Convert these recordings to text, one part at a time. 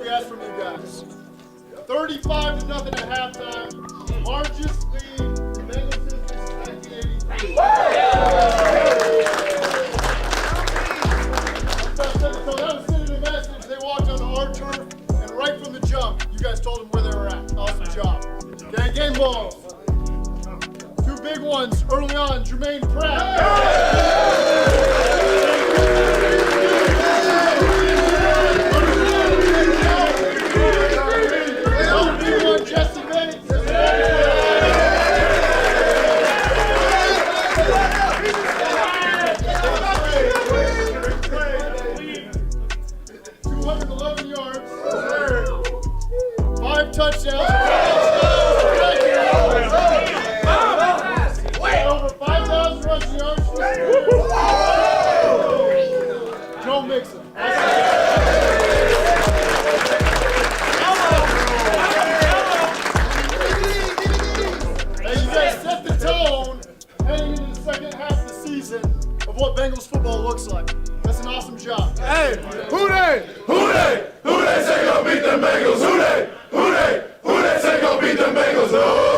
we asked from you guys. 35-0 at halftime. Largest lead in Bengals history since 1983. So that was sending a message. They walked onto our turf, and right from the jump, you guys told them where they were at. Awesome job. Okay, game balls. Two big ones early on. Jermaine Pratt. Jesse Bates. $211 yards. 5 touchdowns. Over 5,000 rushing yards. Joe Mixon. Heading into the second half of the season of what Bengals football looks like. That's an awesome job. Hey, who they say gonna beat the Bengals? Who they say gonna beat the Bengals? Oh!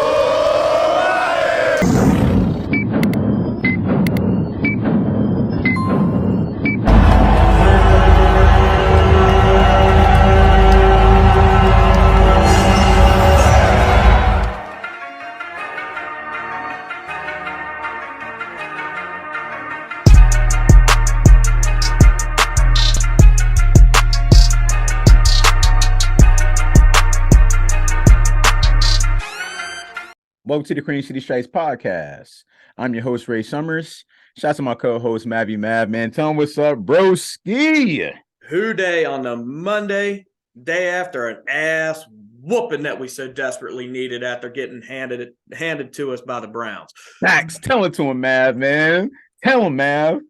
Welcome to the Cream City Stripes podcast. I'm your host, Ray Summers. Shout out to my co-host, Mav, man. Tell him what's up, broski. Who day on the Monday, day after an ass whooping that we so desperately needed after getting handed to us by the Browns. Facts. Tell it to him, Mav, man. Tell him, Mav.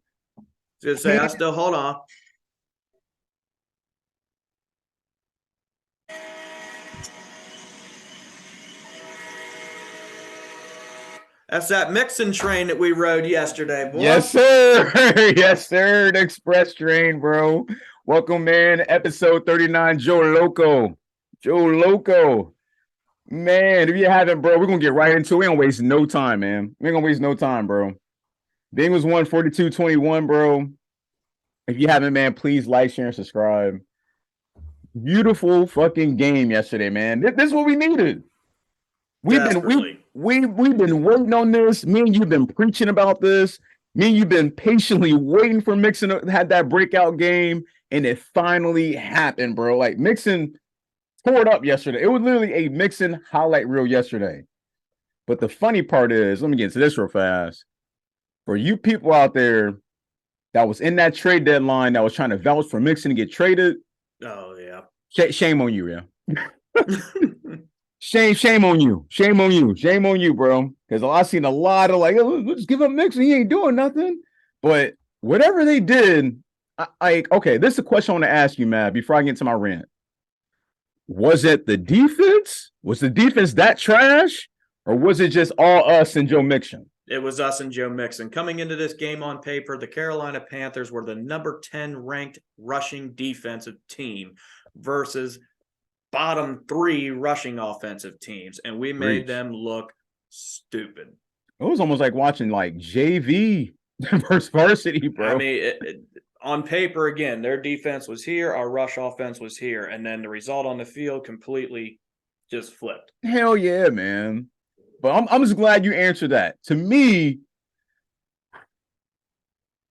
Just say, I still hold on. That's that Mixon train that we rode yesterday, boy. Yes, sir. Yes, sir. The express train, bro. Welcome, man. Episode 39, Joe Loco. Man, if you haven't, bro, we're going to get right into it. We don't waste no time, man. We ain't going to waste no time, bro. Bengals won 42-21, bro. If you haven't, man, please like, share, and subscribe. Beautiful fucking game yesterday, man. This is what we needed. We've been waiting on this. Me and you've been preaching about this. Me and you've been patiently waiting for Mixon to have that breakout game, and it finally happened, bro. Like, Mixon tore it up yesterday. It was literally a Mixon highlight reel yesterday. But the funny part is, let me get into this real fast. For you people out there that was in that trade deadline that was trying to vouch for Mixon to get traded. Oh, yeah. Shame on you, yeah. Shame on you, bro. Because I've seen a lot of like, oh, let's give up Mixon. He ain't doing nothing. But whatever they did, okay, this is a question I want to ask you, Matt, before I get into my rant. Was it the defense? Was the defense that trash? Or was it just all us and Joe Mixon? It was us and Joe Mixon. Coming into this game on paper, the Carolina Panthers were the number 10 ranked rushing defensive team versus bottom 3 rushing offensive teams, and we made them look stupid. It was almost like watching like JV versus varsity, bro. I mean, on paper, again, their defense was here, our rush offense was here, and then the result on the field completely just flipped. Hell yeah, man. But I'm just glad you answered that. To me,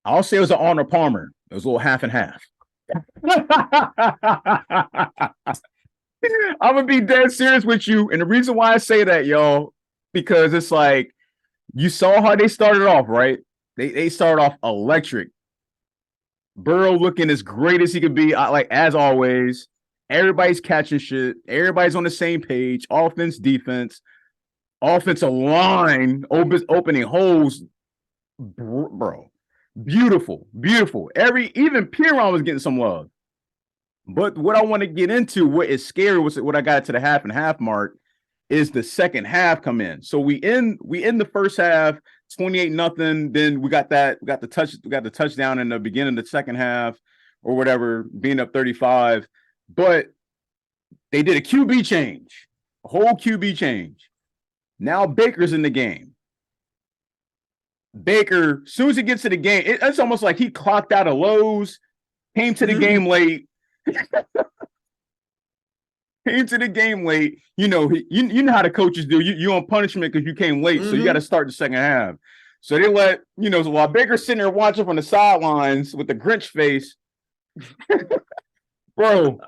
I'll say it was an honor Palmer. It was a little half and half. I'm gonna be dead serious with you, and the reason why I say that, y'all, because it's like you saw how they started off, right? They started off electric. Burrow looking as great as he could be, like as always. Everybody's catching shit. Everybody's on the same page. Offense, defense, offensive line, opening holes, bro. Beautiful. Even Piron was getting some love. But what I want to get into, what is scary, was what I got to the half and half mark, is the second half come in. So we end the first half 28-0. Then we got the touchdown in the beginning of the second half or whatever, being up 35. But They did a QB change, a whole QB change. Now Baker's in the game. Baker, as soon as he gets to the game, it's almost like he clocked out of Lowe's, came to the game late. Came to the game late. You know, you know how the coaches do. You on punishment because you came late, so you got to start the second half. So they let, so while Baker's sitting there watching from the sidelines with the Grinch face, bro,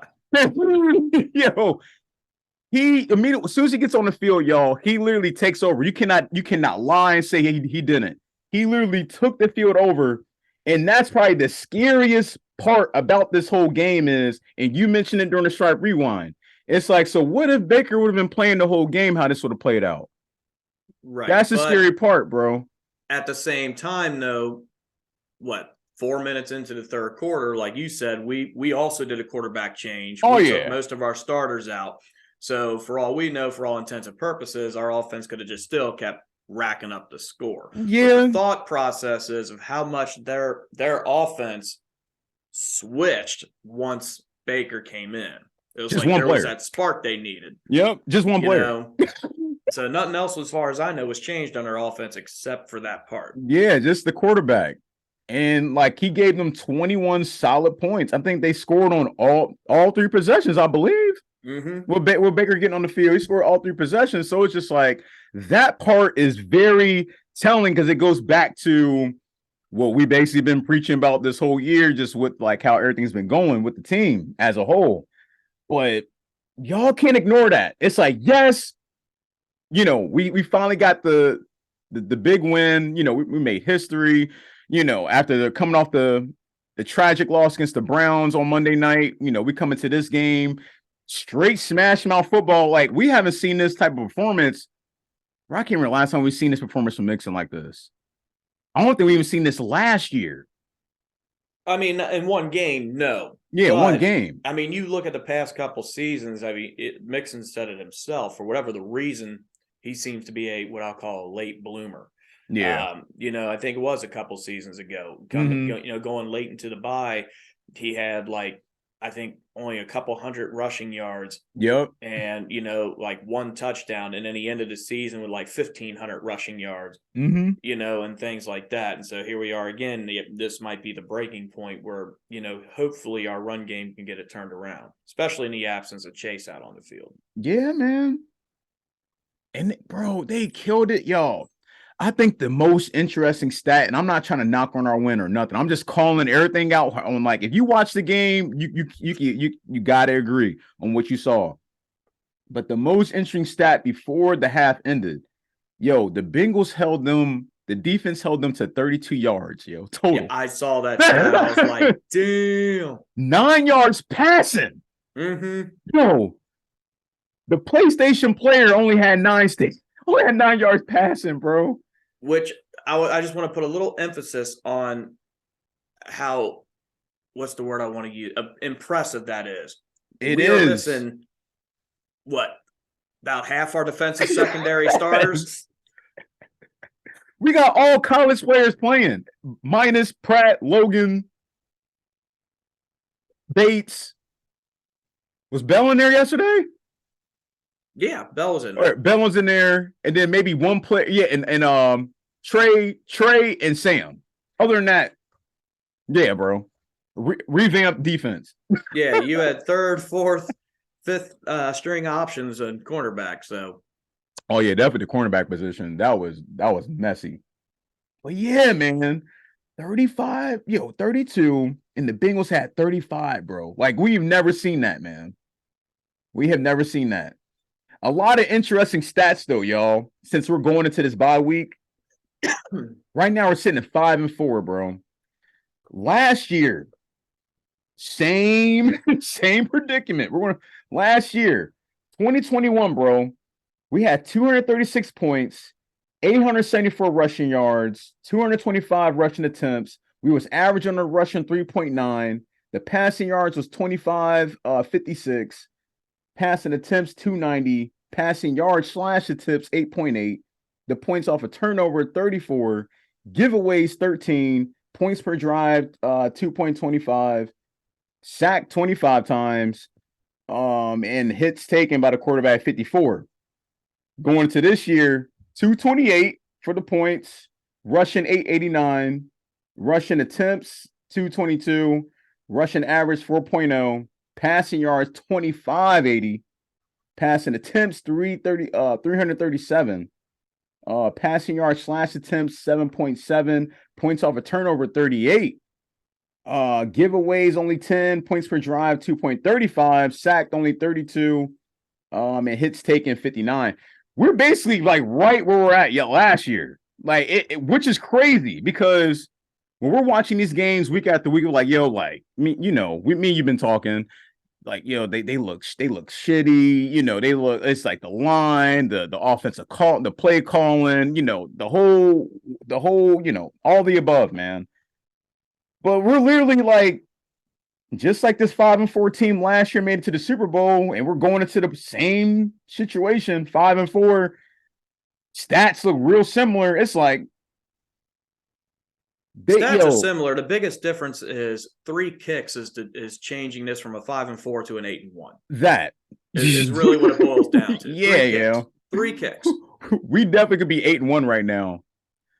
he immediately, as soon as he gets on the field, y'all, he literally takes over. You cannot lie and say he didn't. He literally took the field over, and that's probably the scariest part about this whole game is, and you mentioned it during the Stripe Rewind. It's like, so what if Baker would have been playing the whole game, how this would have played out? Right. That's the scary part, bro. At the same time, though, 4 minutes into the third quarter, like you said, we also did a quarterback change. We took most of our starters out. So for all we know, for all intents and purposes, our offense could have just still kept racking up the score. Yeah. But the thought processes of how much their offense switched once Baker came in. It was just like there was that spark they needed. Yep, just one player. So nothing else, as far as I know, was changed on their offense except for that part. Yeah, just the quarterback. And like he gave them 21 solid points. I think they scored on all three possessions, I believe. With Baker getting on the field, he scored all three possessions. So it's just like that part is very telling because it goes back to what we basically been preaching about this whole year, just with like how everything's been going with the team as a whole. But y'all can't ignore that. It's like, yes, we finally got the big win. We made history. After coming off the tragic loss against the Browns on Monday night, we come into this game straight smash mouth football. Like we haven't seen this type of performance. I can't remember the last time we've seen this performance from Mixon like this. I don't think we even seen this last year. I mean, in one game, no. Yeah, but, one game. I mean, you look at the past couple seasons. I mean, Mixon said it himself. For whatever the reason, he seems to be what I'll call a late bloomer. Yeah. I think it was a couple seasons ago. Going late into the bye, he had I think only a couple hundred rushing yards. Yep. And, one touchdown. And then he ended the season with 1,500 rushing yards, and things like that. And so here we are again. This might be the breaking point where, hopefully our run game can get it turned around, especially in the absence of Chase out on the field. Yeah, man. And, bro, they killed it, y'all. I think the most interesting stat, and I'm not trying to knock on our win or nothing. I'm just calling everything out on if you watch the game, you gotta agree on what you saw. But the most interesting stat before the half ended, the Bengals the defense held them to 32 yards, total. Yeah, I saw that stat. I was like, damn. 9 yards passing. The PlayStation player only had 9 yards passing, bro. Which I just want to put a little emphasis on how, what's the word I want to use? Impressive that is. We are missing, about half our defensive secondary starters? We got all college players playing, minus Pratt, Logan, Bates. Was Bell in there yesterday? Yeah, Bell was in there. Bell was in there, and then maybe one player. Yeah, and Trey and Sam. Other than that, yeah, bro. Revamp defense. Yeah, you had third, fourth, fifth string options and cornerback. So, oh yeah, definitely the cornerback position. That was messy. But yeah, man, 35, 32, and the Bengals had 35, bro. We've never seen that, man. We have never seen that. A lot of interesting stats, though, y'all, since we're going into this bye week. Right now, we're sitting at 5-4, bro. Last year, same predicament. Last year, 2021, bro, we had 236 points, 874 rushing yards, 225 rushing attempts. We was averaging a rushing 3.9. The passing yards was 56. Passing attempts 290, passing yards / attempts 8.8, the points off a turnover 34, giveaways 13, points per drive 2.25, sacked 25 times, and hits taken by the quarterback 54. Going into this year, 228 for the points, rushing 889, rushing attempts 222, rushing average 4.0, passing yards 2580, passing attempts 337, passing yards slash attempts 7.7, points off a turnover 38. Giveaways only 10, points per drive 2.35, sacked only 32, and hits taken 59. We're basically like right where we're at last year, like which is crazy because when we're watching these games week after week, we're like, yo, like me, you've been talking, like, they look shitty, they look, it's like the line, the offensive call, the play calling, the whole, all the above, man. But we're literally like, just like this 5-4 team last year made it to the Super Bowl, and we're going into the same situation, 5-4. Stats look real similar. It's like stats are similar. The biggest difference is 3 kicks is changing this from a 5-4 to an 8-1. That is really what it boils down to. Yeah. 3 kicks. We definitely could be 8-1 right now.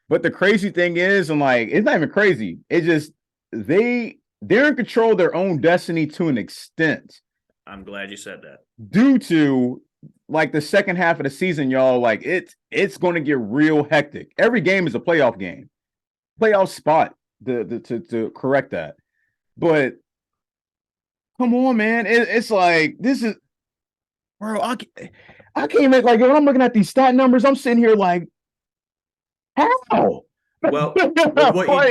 But the crazy thing is, I'm like, it's not even crazy. It's just they're in control of their own destiny to an extent. I'm glad you said that. Due to like the second half of the season, y'all, like it's going to get real hectic. Every game is a playoff game, playoff spot to correct that. But come on, man, it's like this is, bro. I can't make like when I'm looking at these stat numbers, I'm sitting here like, how? Well,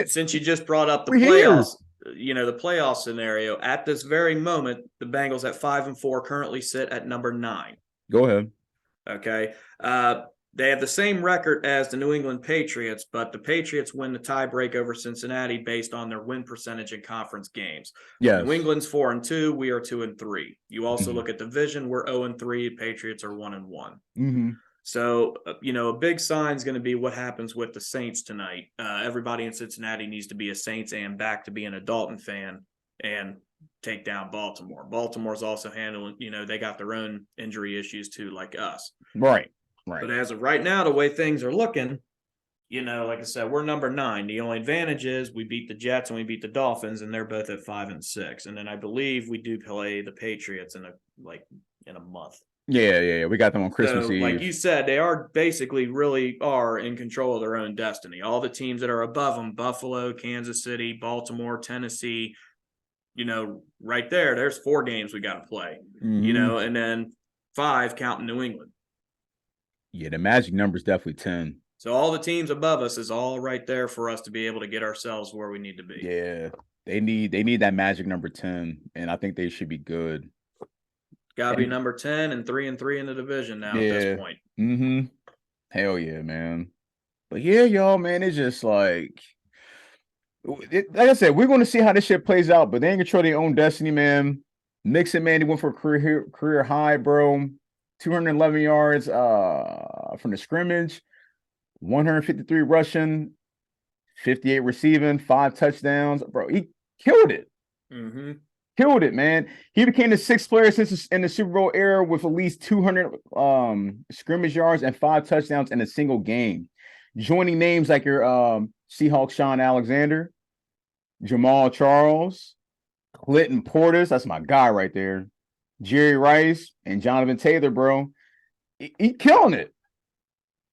since you just brought up the playoffs, the playoff scenario, at this very moment, the Bengals at 5-4 currently sit at number 9. Go ahead. Okay. They have the same record as the New England Patriots, but the Patriots win the tiebreak over Cincinnati based on their win percentage in conference games. Yes. New England's 4-2. We are 2-3. You also look at division. We're 0-3. Patriots are 1-1. Mm-hmm. So, a big sign is going to be what happens with the Saints tonight. Everybody in Cincinnati needs to be a Saints and back to being a Dalton fan and take down Baltimore. Baltimore's also handling, they got their own injury issues too, like us. Right. But as of right now, the way things are looking, like I said, we're number 9. The only advantage is we beat the Jets and we beat the Dolphins, and they're both at 5-6. And then I believe we do play the Patriots in a month. Yeah. We got them on Christmas Eve. Like you said, they are basically really are in control of their own destiny. All the teams that are above them, Buffalo, Kansas City, Baltimore, Tennessee, right there's 4 games we got to play, and then 5 counting New England. Yeah, the magic number is definitely 10. So all the teams above us is all right there for us to be able to get ourselves where we need to be. Yeah, they need that magic number 10, and I think they should be good. Got to be number 10 and 3-3 in the division now at this point. Mm-hmm. Hell yeah, man. But yeah, y'all, man, it's just like I said, we're going to see how this shit plays out, but they ain't control their own destiny, man. Mixon, man, he went for a career high, bro. 211 yards from the scrimmage, 153 rushing, 58 receiving, 5 touchdowns. Bro, he killed it. Mm-hmm. Killed it, man. He became the 6th player in the Super Bowl era with at least 200 scrimmage yards and 5 touchdowns in a single game. Joining names like your Seahawks Sean Alexander, Jamal Charles, Clinton Portis, that's my guy right there, Jerry Rice, and Jonathan Taylor, bro. He killing it.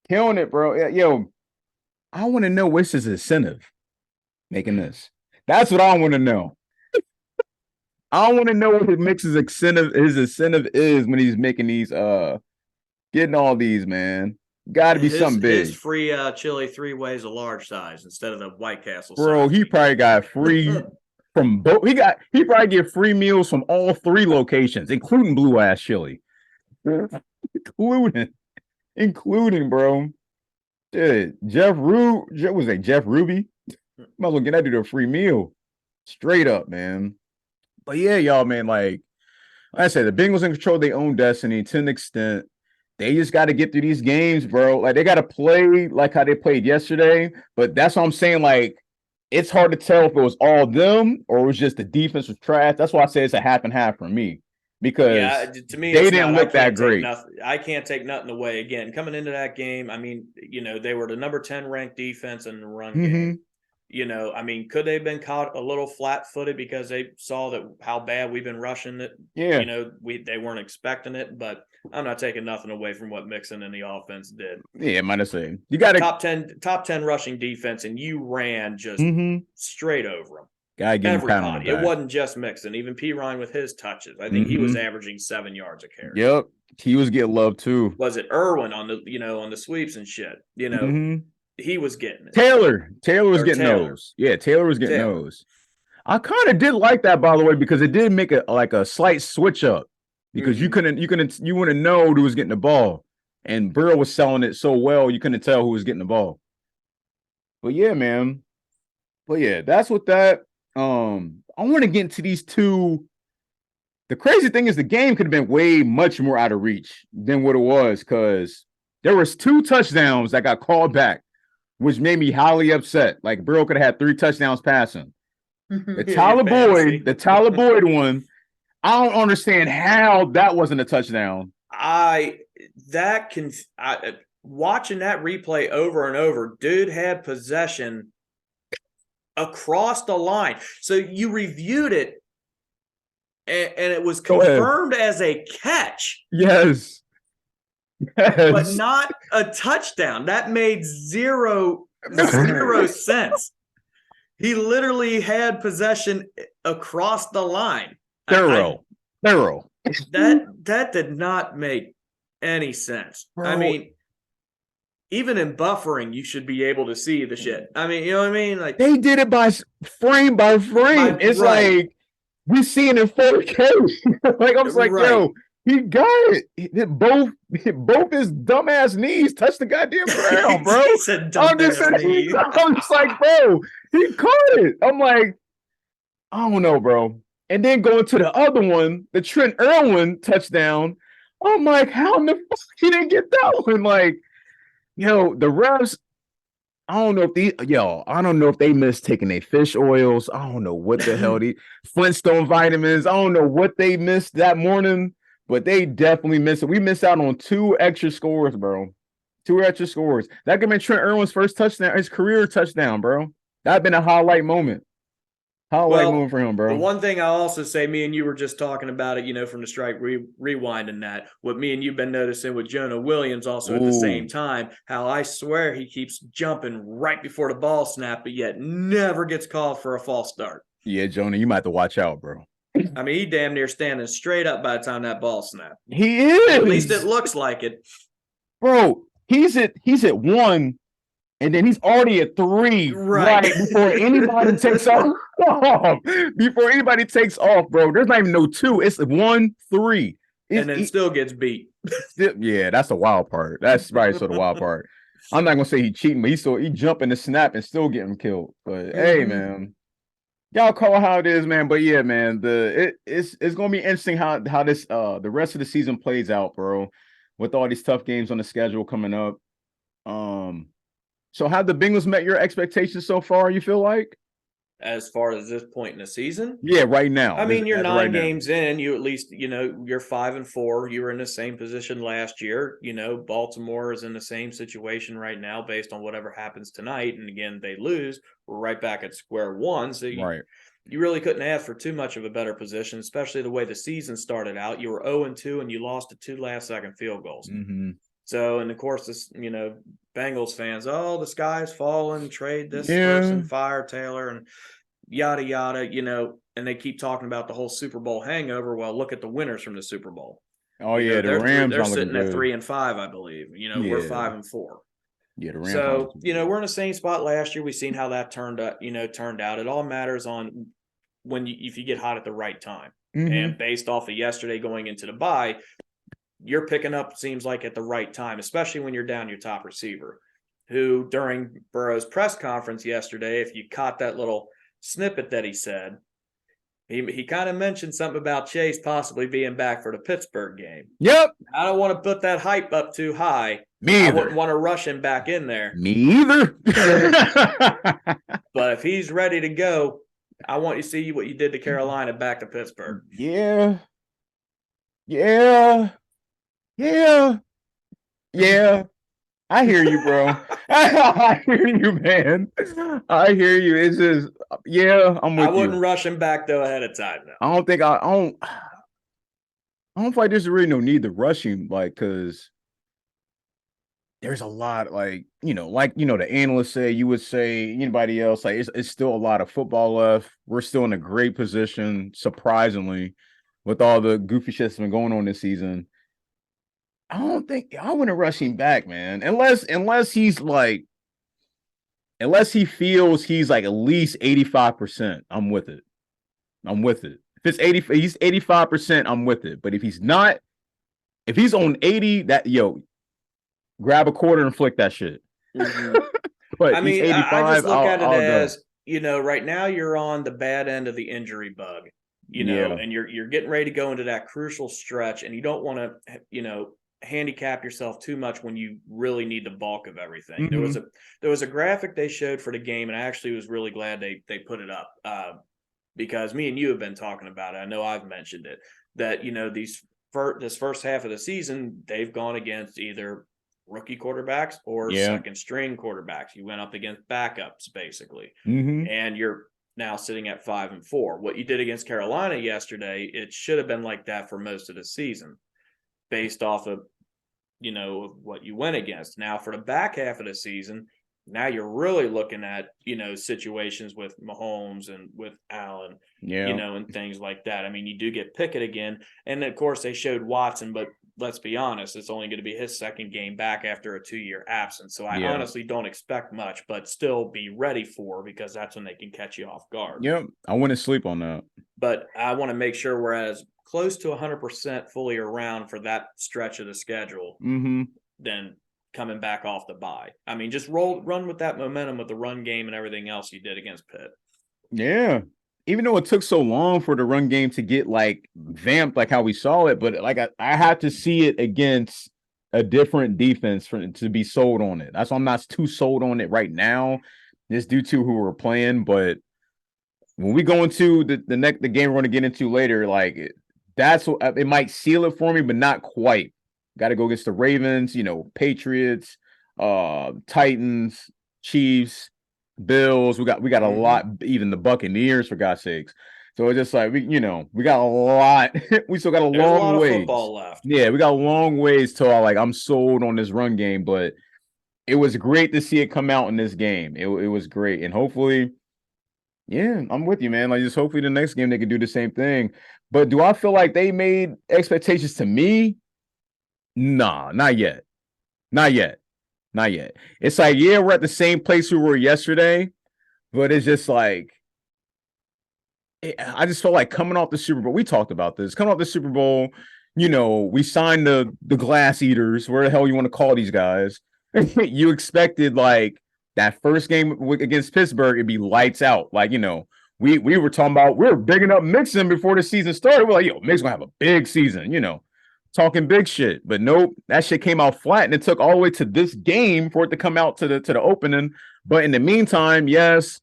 Killing it, bro. Yo, I want to know what's his incentive making this. That's what I want to know. I want to know what his incentive is when he's making these getting all these, man. Got to be something big. His free chili 3 ways a large size instead of the White Castle bro, size. He probably got free from both. He probably get free meals from all 3 locations, including Blue Ass Chili. including, bro. Dude, Jeff Ruby? Might as well get that dude a free meal. Straight up, man. But yeah, y'all, man, like I said, the Bengals in control of their own destiny to an extent. They just got to get through these games, bro. Like, they got to play like how they played yesterday. But that's what I'm saying. Like, it's hard to tell if it was all them or it was just the defense was trash. That's why I say it's a half and half for me. because to me, they it's didn't not, look that great. I can't take nothing away. Again, coming into that game, I mean, they were the number 10 ranked defense in the run game. I mean, could they have been caught a little flat-footed because they saw that how bad we've been rushing it? Yeah. They weren't expecting it, but I'm not taking nothing away from what Mixon and the offense did. Yeah, might have said you got a top 10 rushing defense, and you ran just straight over them. Gotta give him pound on the back. It wasn't just Mixon. Even Pirine with his touches. I think he was averaging 7 yards a carry. Yep, he was getting love too. Was it Irwin on the sweeps and shit? He was getting it. Taylor was getting those. Yeah, Taylor was getting those. I kind of did like that, by the way, because it did make a slight switch up because you wouldn't know who was getting the ball, and Burrow was selling it so well you couldn't tell who was getting the ball. But yeah, man. But yeah, that's what that. I want to get into these two. The crazy thing is the game could have been way much more out of reach than what it was because there was 2 touchdowns that got called back, which made me highly upset. Like Burrow could have had 3 touchdowns passing. The Tyler Boyd one, I don't understand how that wasn't a touchdown. Watching that replay over and over, dude had possession across the line. So you reviewed it and it was confirmed as a catch. Yes. But not a touchdown. That made zero sense. He literally had possession across the line. Thorough. That did not make any sense. Bro. I mean, even in buffering, you should be able to see the shit. I mean, you know what I mean? Like they did it by frame. It's like we see it in 4K. Like I was like, yo, he got it. Both his dumbass knees touched the goddamn ground, bro. I'm just like, bro, he caught it. I'm like, I don't know, bro. And then going to the other one, the Trent Irwin touchdown. I'm like, how in the fuck he didn't get that one? Like, the refs. I don't know if they missed taking their fish oils. I don't know what the hell Flintstone vitamins. I don't know what they missed that morning. But they definitely missed it. We missed out on 2 extra scores, bro. 2 extra scores. That could have been Trent Irwin's first touchdown, his career touchdown, bro. That'd been a highlight moment. Moment for him, bro. The one thing I'll also say, me and you were just talking about it, from the strike rewind and that. What me and you've been noticing with Jonah Williams also at the same time, how I swear he keeps jumping right before the ball snap, but yet never gets called for a false start. Yeah, Jonah, you might have to watch out, bro. I mean, he damn near standing straight up by the time that ball snapped. He is. At least it looks like it. Bro, he's at 1, and then he's already at 3 right before anybody takes off. Before anybody takes off, bro. There's not even no 2. It's 1, 3. And then still gets beat. Yeah, that's the wild part. That's probably the wild part. I'm not going to say he cheating, but he jumping the snap and still getting killed. But, hey, man. Y'all call it how it is, man. But yeah, man, it's gonna be interesting how this the rest of the season plays out, bro. With all these tough games on the schedule coming up. So have the Bengals met your expectations so far? You feel like? As far as this point in the season? Yeah, right now. I mean, you're 9 games in. You at least, you're 5-4. You were in the same position last year. Baltimore is in the same situation right now based on whatever happens tonight. And again, they lose. We're right back at square one. So you really couldn't ask for too much of a better position, especially the way the season started out. You were 0-2 and you lost to 2 last-second field goals. Mm-hmm. So, and of course, this, Bengals fans, the sky's falling, trade this person, fire Taylor, and yada, yada, and they keep talking about the whole Super Bowl hangover. Well, look at the winners from the Super Bowl. Oh, yeah, the Rams they're sitting at 3-5, I believe. We're 5-4. Yeah, the Rams. So, we're in the same spot last year. We've seen how that turned out. It all matters on if you get hot at the right time. Mm-hmm. And based off of yesterday going into the bye, you're picking up, seems like, at the right time, especially when you're down your top receiver, who during Burrow's press conference yesterday, if you caught that little snippet that he said, he kind of mentioned something about Chase possibly being back for the Pittsburgh game. Yep. I don't want to put that hype up too high. Me either. I wouldn't want to rush him back in there. Me either. But if he's ready to go, I want you to see what you did to Carolina back to Pittsburgh. Yeah. Yeah, yeah, yeah. I hear you, bro. I hear you, man. I hear you. It's just, yeah, I'm I with wouldn't you. rush him back though ahead of time. No. I don't think I don't feel like there's really no need to rush him, like, because there's a lot, the analysts say, you would say, anybody else, like, it's still a lot of football left. We're still in a great position, surprisingly, with all the goofy shit that's been going on this season. I don't think I wouldn't rush him back, man. Unless he feels he's like at least 85%. I'm with it. I'm with it. If it's 80, he's 85%, I'm with it. But if he's not, if he's on 80, grab a quarter and flick that shit. Mm-hmm. But I he's mean, 85, I just look at it I'll as, go. right now you're on the bad end of the injury bug, Yeah. and you're getting ready to go into that crucial stretch, and you don't want to, handicap yourself too much when you really need the bulk of everything. Mm-hmm. There was a graphic they showed for the game, and I actually was really glad they put it up because me and you have been talking about it. I know I've mentioned it, that this first half of the season they've gone against either rookie quarterbacks or second string quarterbacks. You went up against backups basically, and you're now sitting at 5-4. What you did against Carolina yesterday, it should have been like that for most of the season, based off of what you went against. Now for the back half of the season, now you're really looking at situations with Mahomes and with Allen, and things like that. I mean, you do get Pickett again, and of course they showed Watson, but let's be honest, it's only going to be his second game back after a 2-year absence. So I honestly don't expect much, but still be ready for, because that's when they can catch you off guard. Yep, I wouldn't sleep on that. But I want to make sure we're as close to 100% fully around for that stretch of the schedule than coming back off the bye. I mean, just run with that momentum with the run game and everything else you did against Pitt. Yeah. Even though it took so long for the run game to get like vamped, like how we saw it, but like I had to see it against a different defense to be sold on it. That's why I'm not too sold on it right now, just due to who we're playing. But when we go into the game we're going to get into later, like that's what it might seal it for me, but not quite. Got to go against the Ravens, Patriots, Titans, Chiefs, Bills. We got a lot, even the Buccaneers, for God's sakes. So it's just like we got a lot. We still got a long ways. Football left. Yeah, we got a long ways till I'm sold on this run game, but it was great to see it come out in this game. It was great, and hopefully, yeah, I'm with you, man. Like, just hopefully the next game they can do the same thing. But do I feel like they made expectations to me? Nah, not yet. Not yet. Not yet. It's like, yeah, we're at the same place we were yesterday, but it's just like, I just felt like coming off the Super Bowl. We talked about this. Coming off the Super Bowl, we signed the Glass Eaters, where the hell you want to call these guys. You expected like that first game against Pittsburgh, it'd be lights out. Like, we were talking about, we were bigging up Mixon before the season started. We're like, Mixon's gonna have a big season, talking big shit. But nope, that shit came out flat, and it took all the way to this game for it to come out to the opening. But in the meantime, yes,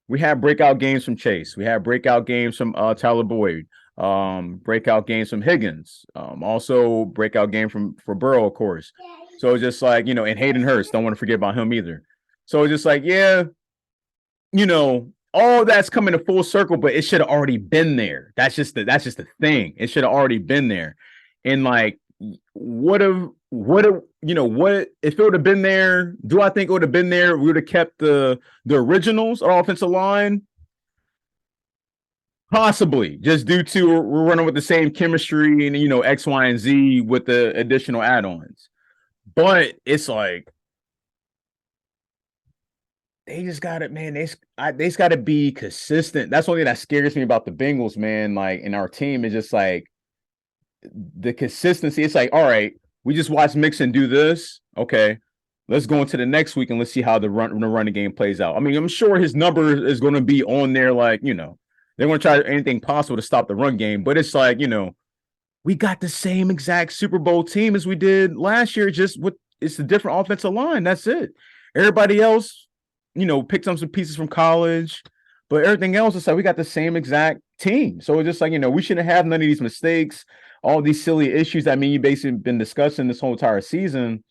we had breakout games from Chase. We had breakout games from Tyler Boyd. Breakout games from Higgins. Also breakout game for Burrow, of course. So it's just like, and Hayden Hurst, don't want to forget about him either. So it's just like, yeah, all that's coming to full circle, but it should have already been there. That's just the thing. It should have already been there. And like, what if it would have been there? Do I think it would have been there? We would have kept the originals, our offensive line. Possibly, just due to we're running with the same chemistry and X, Y, and Z with the additional add-ons. But it's like they just got it, man. They just got to be consistent. That's one thing that scares me about the Bengals, man. Like, in our team is just like the consistency. It's like, all right, we just watched Mixon do this. Okay, let's go into the next week and let's see how the running game plays out. I mean, I'm sure his number is going to be on there, like, they're going to try anything possible to stop the run game. But it's like, we got the same exact Super Bowl team as we did last year, just it's a different offensive line. That's it. Everybody else, picked up some pieces from college, but everything else is like we got the same exact team. So it's just like, we shouldn't have none of these mistakes. all these silly issues. I mean, you basically been discussing this whole entire season,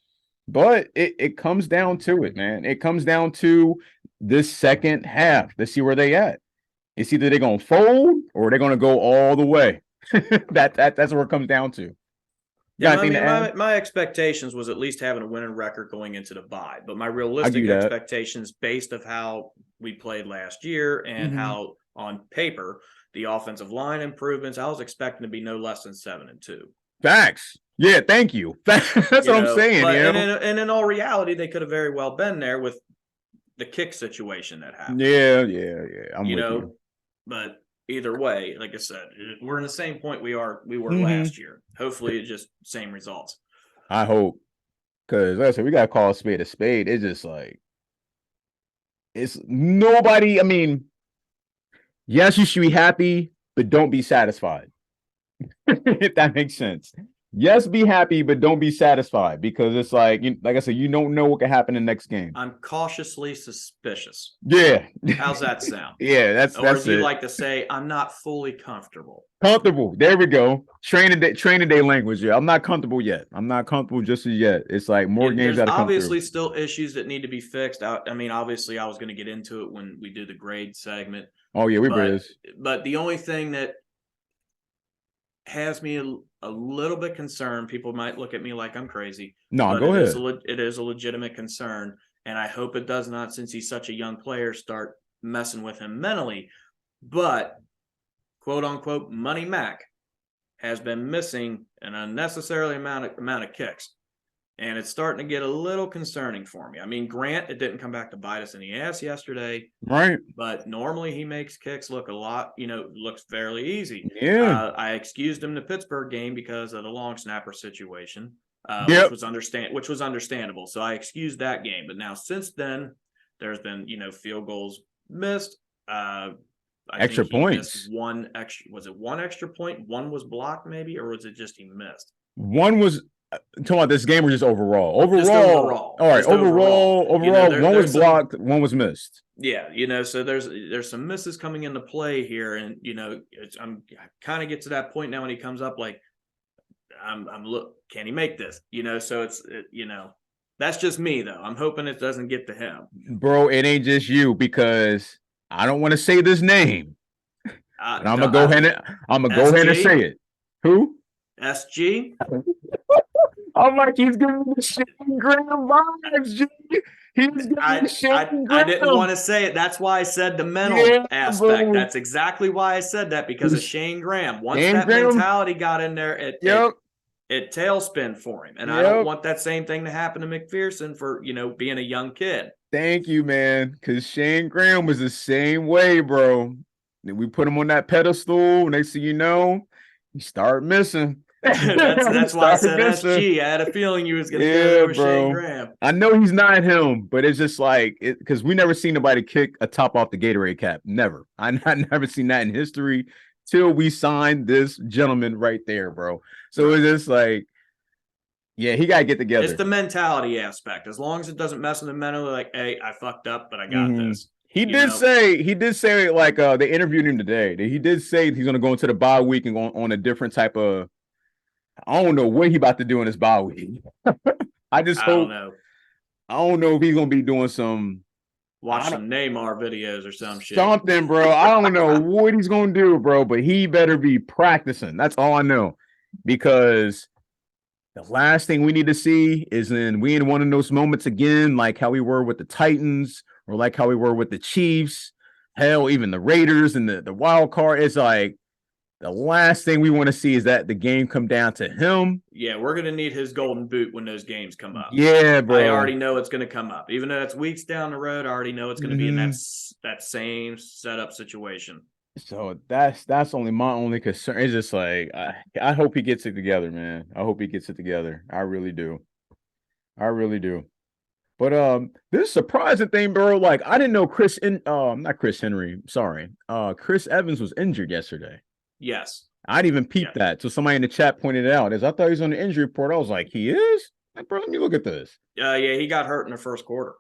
but it comes down to it, man. It comes down to this second half. Let's see where they at. It's either they're gonna fold or they're gonna go all the way. That's where it comes down to. Yeah, I mean, my expectations was at least having a winning record going into the bye, but my realistic expectations, based of how we played last year and how on paper the offensive line improvements, I was expecting to be no less than 7-2. Facts. Yeah, thank you. That's what I'm saying. But, and in all reality, they could have very well been there with the kick situation that happened. Yeah. I'm you with know, you. But either way, like I said, we're in the same point we were last year. Hopefully, it's just same results. I hope, because like I said, we gotta call a spade a spade. It's just like it's nobody. I mean, yes, you should be happy, but don't be satisfied. If that makes sense. Yes, be happy, but don't be satisfied, because it's like I said, you don't know what could happen in the next game. I'm cautiously suspicious. Yeah. How's that sound? Yeah, that's as you like to say, I'm not fully comfortable. Comfortable. There we go. Training day language. Yeah, I'm not comfortable yet. I'm not comfortable just as yet. It's like more games that are obviously still issues that need to be fixed. I mean, obviously, I was going to get into it when we do the grade segment. Oh yeah, but the only thing that has me a little bit concerned, people might look at me like I'm crazy. No, go ahead. It is a legitimate concern, and I hope it does not, since he's such a young player, start messing with him mentally. But quote unquote Money Mac has been missing an unnecessarily amount of kicks, and it's starting to get a little concerning for me. I mean, Grant, it didn't come back to bite us in the ass yesterday, right? But normally he makes kicks look looks fairly easy. Yeah, I excused him the Pittsburgh game because of the long snapper situation, which was understandable. So I excused that game. But now since then, there's been field goals missed. Extra points. One extra. Was it one extra point? One was blocked, maybe, or was it just he missed? One was. Talking about this game or just overall? Overall. All right. Overall. One was blocked. One was missed. Yeah. So there's some misses coming into play here, and I'm kind of get to that point now when he comes up like, can he make this? So it's that's just me though. I'm hoping it doesn't get to him, bro. It ain't just you, because I don't want to say this name. I'm gonna go ahead and say it. Who? SG. I'm like, he's giving me the Shane Graham vibes, G. I didn't want to say it. That's why I said the mental aspect. Bro. That's exactly why I said that, because of Shane Graham. Once mentality got in there, it tailspin for him. And I don't want that same thing to happen to McPherson for, being a young kid. Thank you, man. Because Shane Graham was the same way, bro. Then we put him on that pedestal. Next thing you know, he started missing. that's why I said SG. I had a feeling you was going to go over Shane Graham. I know he's not him, but it's just like, because we never seen nobody kick a top off the Gatorade cap. Never. I never seen that in history till we signed this gentleman right there, bro. So it's just like, yeah, he got to get together. It's the mentality aspect. As long as it doesn't mess with the mental, like, hey, I fucked up, but I got this. He did say like they interviewed him today. He did say he's going to go into the bye week and go on a different type of, I don't know what he about to do in his bye week. I don't know if he's going to be doing some Neymar videos or some shit. Something, bro. I don't know what he's going to do, bro, but he better be practicing. That's all I know. Because the last thing we need to see is we in one of those moments again, like how we were with the Titans or like how we were with the Chiefs. Hell, even the Raiders and the wild card. It's like the last thing we want to see is that the game come down to him. Yeah, we're going to need his golden boot when those games come up. Yeah, bro. I already know it's going to come up. Even though it's weeks down the road, I already know it's going to be in that same setup situation. So that's only my only concern. It's just like, I hope he gets it together, man. I hope he gets it together. I really do. But this surprising thing, bro, like I didn't know Chris Evans was injured yesterday. Yes. I didn't even peep that. So somebody in the chat pointed it out. I thought he was on the injury report. I was like, he is? Like, bro, let me look at this. Yeah, he got hurt in the first quarter.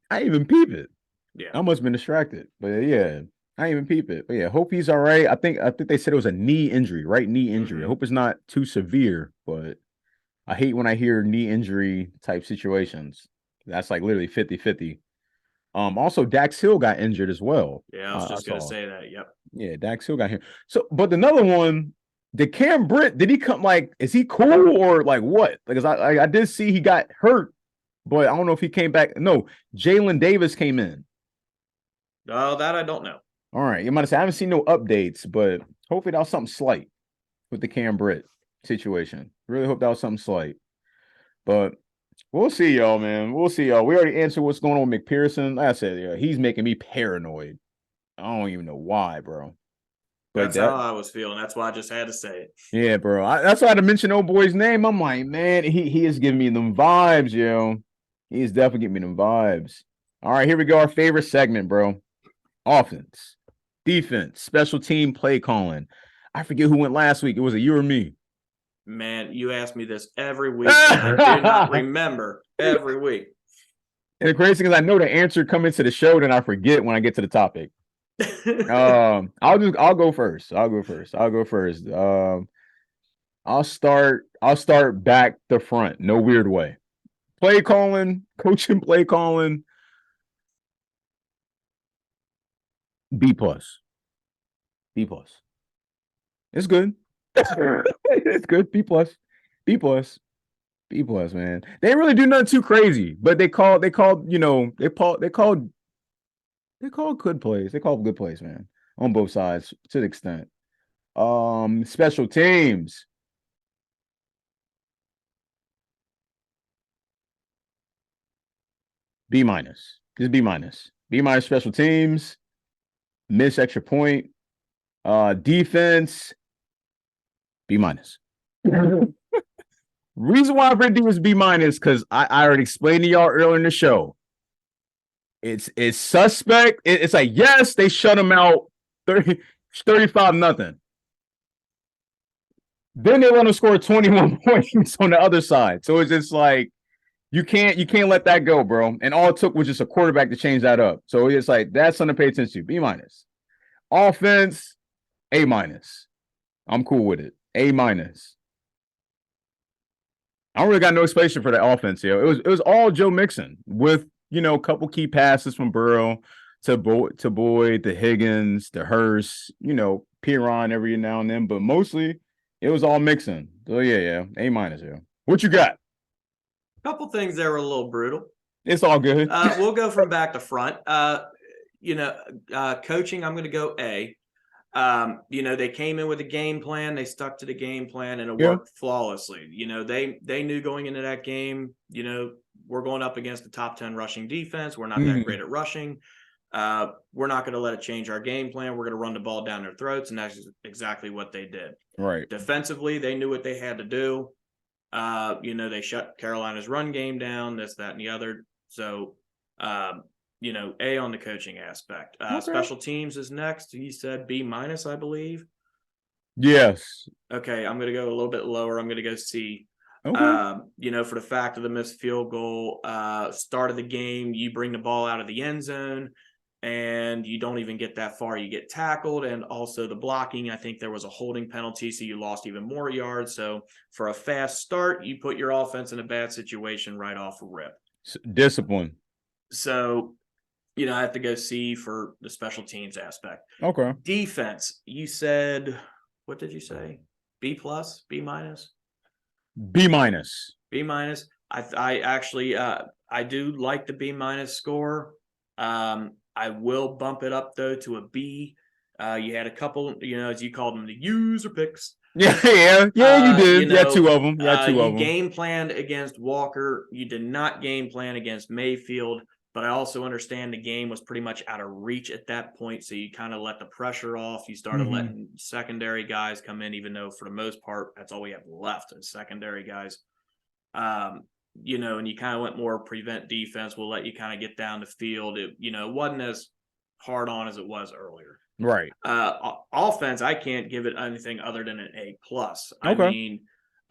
I didn't even peep it. Yeah. I must have been distracted. But yeah, I didn't even peep it. But yeah, hope he's all right. I think they said it was a knee injury, right? Knee injury. I hope it's not too severe, but I hate when I hear knee injury type situations. That's like literally 50-50. Also Dax Hill got injured as well. Yeah, I was just gonna saw. say that. Yep. Yeah, Dax Hill got here. So, but another one, did Cam Britt, did he come like, is he cool or like what? Because I did see he got hurt, but I don't know if he came back. No, Jalen Davis came in. Oh, that I don't know. All right. You might have said I haven't seen no updates, but hopefully that was something slight with the Cam Britt situation. Really hope that was something slight. But we'll see, y'all, man. We'll see, y'all. We already answered what's going on with McPherson. Like I said, yeah, he's making me paranoid. I don't even know why, bro. But That's how I was feeling. That's why I just had to say it. Yeah, bro. That's why I had to mention old boy's name. I'm like, man, he is giving me them vibes, yo. He is definitely giving me them vibes. All right, here we go. Our favorite segment, bro. Offense, defense, special team play calling. I forget who went last week. It was you or me. Man, you ask me this every week. And I do not remember every week. And the crazy thing is I know the answer coming to the show, then I forget when I get to the topic. I'll go first. I'll start back to front. No weird way. Play calling, coaching, play calling. B+. It's good. It's good. B+. Man. They didn't really do nothing too crazy, but they called good plays. They called good plays, man, on both sides to the extent. Special teams. B-. Just B-. B- special teams. Miss extra point. Defense. B-. Reason why I read D was B- because I already explained to y'all earlier in the show. It's suspect. It's like, yes, they shut him out 35-0. Then they let him score 21 points on the other side. So it's just like you can't let that go, bro. And all it took was just a quarterback to change that up. So it's like that's something to pay attention to. B-. Offense, A-. I'm cool with it. A-. I don't really got no explanation for the offense, yo. It was all Joe Mixon with a couple key passes from Burrow to Boyd, to Higgins, to Hurst, Piron every now and then, but mostly it was all Mixon. So yeah, A-, yo. What you got? Couple things that were a little brutal. It's all good. We'll go from back to front. Coaching, I'm going to go A. They came in with a game plan. They stuck to the game plan, and it worked flawlessly. They knew going into that game, we're going up against the top 10 rushing defense. We're not that great at rushing. We're not going to let it change our game plan. We're going to run the ball down their throats, and that's exactly what they did. Right. Defensively, they knew what they had to do. They shut Carolina's run game down, this, that, and the other. So, A on the coaching aspect. Okay. Special teams is next. He said B-, I believe. Yes. Okay, I'm going to go a little bit lower. I'm going to go C. Okay. For the fact of the missed field goal, start of the game, you bring the ball out of the end zone, and you don't even get that far. You get tackled, and also the blocking. I think there was a holding penalty, so you lost even more yards. So for a fast start, you put your offense in a bad situation right off a rip. Discipline. So, I have to go C for the special teams aspect. Okay. Defense, you said, what did you say? B+, B-? B-. B-. I actually, I do like the B- score. I will bump it up, though, to a B. You had a couple, as you called them, the user picks. Yeah, you did. You had two of them. You game planned against Walker. You did not game plan against Mayfield. But I also understand the game was pretty much out of reach at that point. So you kind of let the pressure off. You started letting secondary guys come in, even though for the most part, that's all we have left is secondary guys. And you kind of went more prevent defense. We'll let you kind of get down the field. It, wasn't as hard on as it was earlier. Right. Offense, I can't give it anything other than an A+. Okay. I mean,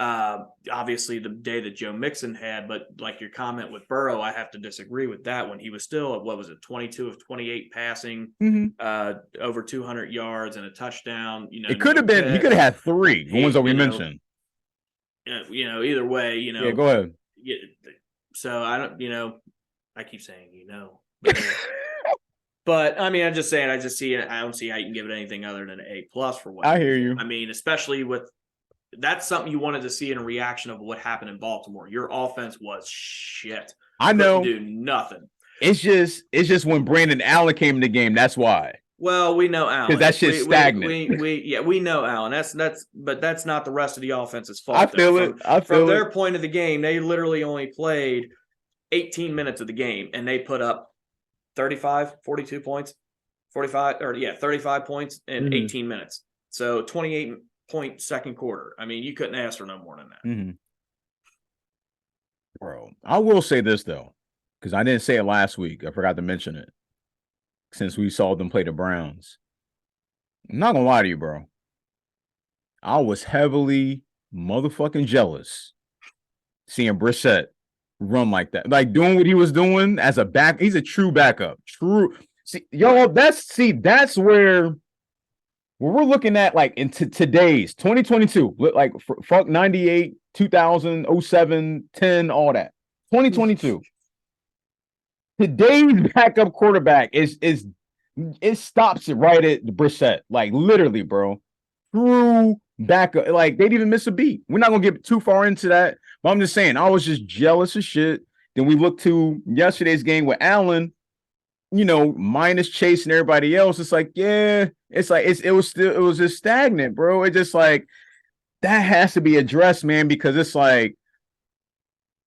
Obviously the day that Joe Mixon had, but like your comment with Burrow, I have to disagree with that when he was still at, what was it, 22 of 28 passing, over 200 yards and a touchdown. It could have been, he could have had 3, the ones that we mentioned. Either way, Yeah, go ahead. So I don't, I keep saying, but I mean, I'm just saying, I don't see how you can give it anything other than an A+ for what I hear you. I mean, especially with, that's something you wanted to see in a reaction of what happened in Baltimore. Your offense was shit. I know. Couldn't do nothing. It's just when Brandon Allen came in the game, that's why. Well, we know Allen. Because that shit's stagnant. We know Allen. But that's not the rest of the offense's fault. I feel it. From their point of the game, they literally only played 18 minutes of the game, and they put up 42 points, 35 points in 18 minutes. So 28-point second quarter. I mean, you couldn't ask for no more than that. Bro, I will say this, though, because I didn't say it last week. I forgot to mention it. Since we saw them play the Browns. I'm not going to lie to you, bro. I was heavily motherfucking jealous seeing Brissett run like that. Like, doing what he was doing as a back. He's a true backup. True. See, y'all, that's where we're looking at, like, into today's 2022. Like, fuck 98, 2000, 07, 10, all that. 2022. Today's backup quarterback it stops it right at the Brissett. Like, literally, bro. True backup. Like, they didn't even miss a beat. We're not going to get too far into that. But I'm just saying, I was just jealous as shit. Then we looked to yesterday's game with Allen, minus Chase and everybody else. It's like, yeah, it's like, it was just stagnant, bro. It just like, that has to be addressed, man, because it's like,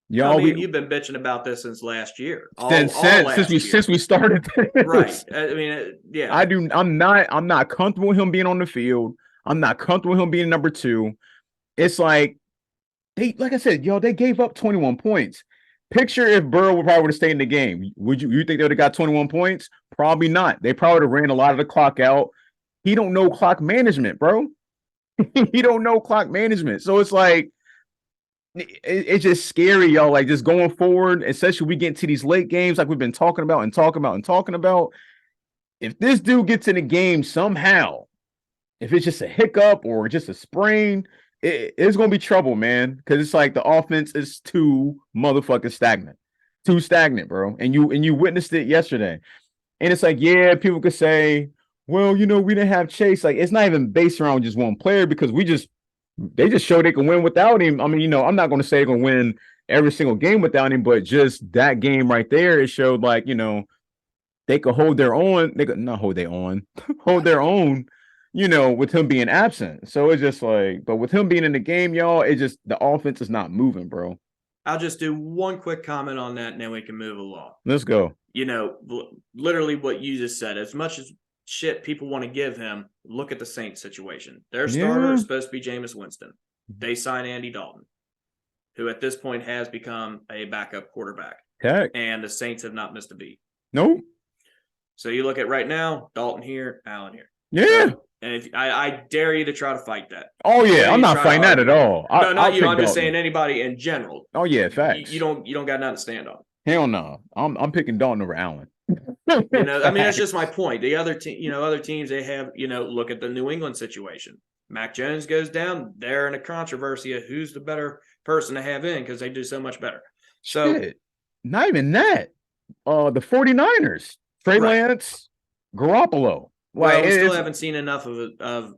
you've been bitching about this since last year. Since we started this. Right. I mean, yeah. I'm not comfortable with him being on the field. I'm not comfortable with him being number 2. It's like like I said, they gave up 21 points. Picture if Burrow would have stayed in the game. Would you think they would have got 21 points? Probably not. They probably would have ran a lot of the clock out. He don't know clock management, bro. He don't know clock management. So it's like, it's just scary, y'all. Like, just going forward, especially we get into these late games, like we've been talking about. If this dude gets in the game somehow, if it's just a hiccup or just a sprain, it's gonna be trouble, man. Because it's like the offense is too motherfucking stagnant, bro. And you witnessed it yesterday. And it's like, yeah, people could say, well, we didn't have Chase. Like, it's not even based around just one player because they just showed they can win without him. I mean, I'm not going to say they're going to win every single game without him, but just that game right there, it showed like, they could hold their own. They could not hold their own, hold their own, with him being absent. So it's just like, but with him being in the game, y'all, the offense is not moving, bro. I'll just do one quick comment on that and then we can move along. Let's go. Literally what you just said, as much as shit people want to give him, look at the Saints situation. Their starter is supposed to be Jameis Winston. They sign Andy Dalton, who at this point has become a backup quarterback. Heck. And the Saints have not missed a beat. Nope. So you look at right now, Dalton here, Allen here. Yeah. So, and if I dare you to try to fight that. Oh yeah, I'm not fighting that at all. No, not you. I'm just saying anybody in general. Oh yeah, facts. You don't got nothing to stand on. Hell no. I'm picking Dalton over Allen. I mean, that's just my point. The other team, other teams, they have, look at the New England situation. Mac Jones goes down. They're in a controversy of who's the better person to have in because they do so much better. So, shit. Not even that. The 49ers, Trey Lance, Garoppolo. Well, we still haven't seen enough of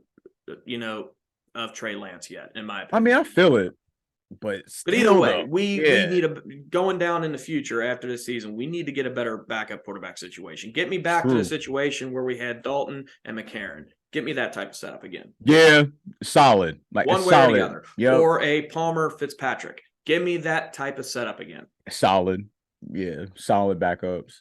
Trey Lance yet, in my opinion. I mean, I feel it. But either way, we need going down in the future after this season, we need to get a better backup quarterback situation. Get me back to the situation where we had Dalton and McCarron. Get me that type of setup again. Yeah, solid. Like one way solid. Or the other. Yep. Or a Palmer Fitzpatrick. Give me that type of setup again. Solid. Yeah, solid backups.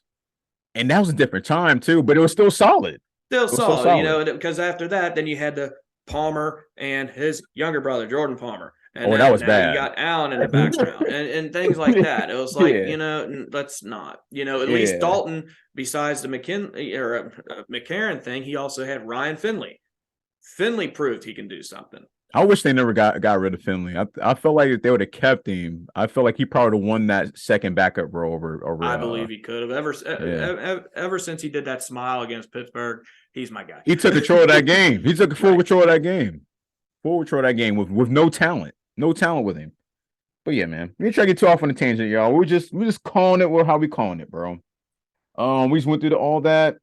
And that was a different time too, but it was still solid. Still solid, because after that, then you had the Palmer and his younger brother, Jordan Palmer. And that was bad. You got Allen in the background and things like that. It was like, let's not, at least Dalton, besides the McCarron thing, he also had Ryan Finley. Finley proved he can do something. I wish they never got rid of Finley. I felt like if they would have kept him, I felt like he probably would have won that second backup role over. I believe he could have. Ever since he did that smile against Pittsburgh, he's my guy. He took control of that game. He took full control of that game. Full control of that game with no talent. No talent with him. But yeah, man. We ain't trying to get too off on a tangent, y'all. We're just calling it how we calling it, bro. We just went through all that.